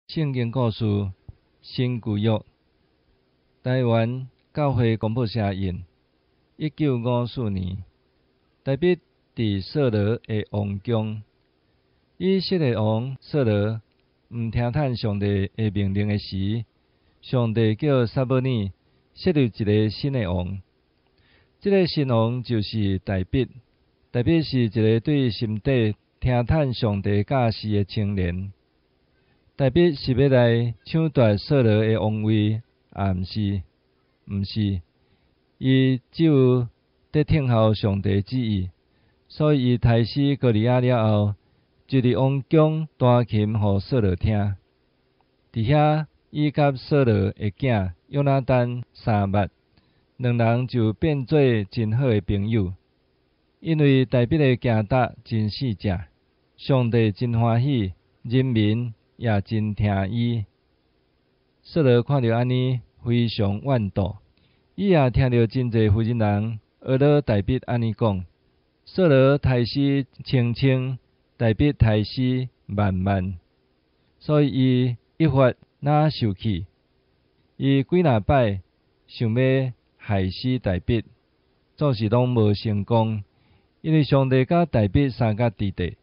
圣经故事新旧约台湾教会公报社印1954年，大卫伫扫罗的王宫，以色列王扫罗毋听从上帝的命令的时，上帝叫撒母耳设立一个新的王。这个新王就是大卫。大卫是一个对心底听从上帝教示的青年。大卫是要来抢夺扫罗的王位，毋是？毋是，伊只有伫听候上帝旨意，所以伊杀死歌利亚了后，就伫王宫弹琴互扫罗听。伫遐，伊甲扫罗的囝约拿单相捌，两人就变做真好的朋友。因为大卫的行达真细正，上帝真欢喜，人民也真听伊。扫罗看到安尼，非常怨妒。伊也听到真侪妇人人学了大卫安尼讲：扫罗杀死千千，大卫杀死万万。所以伊一发哪受气，伊几若摆想要害死大卫，总是拢无成功。因为上帝甲大卫相隔伫地，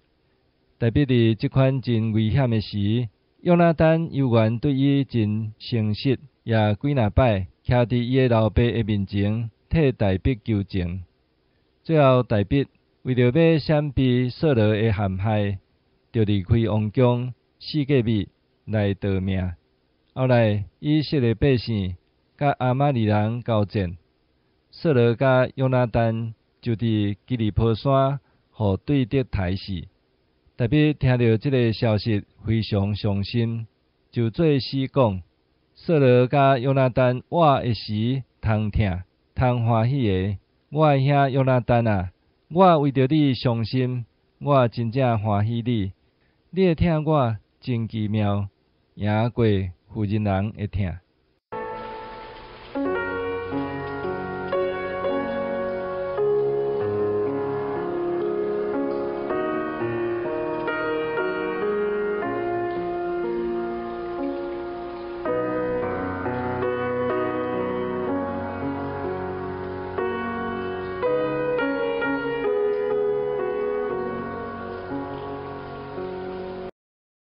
大卫伫即款真危险的时，约拿单犹原对伊真诚实，也几若摆徛伫伊的老爸的面前，替大卫求情。最后，大卫为着要闪避扫罗的陷害，就离开王宫4个月来逃命。后来，以色列百姓甲亚玛利人交战，扫罗甲约拿单就伫基利波山，互对敌杀死。大卫听到这个消息，非常伤心，就做诗讲：扫罗甲约拿单活的时，通疼，通欢喜的。我的兄约拿单啊，我为着你伤心，我真正欢喜你。你的疼我真奇妙，赢过妇人人的疼。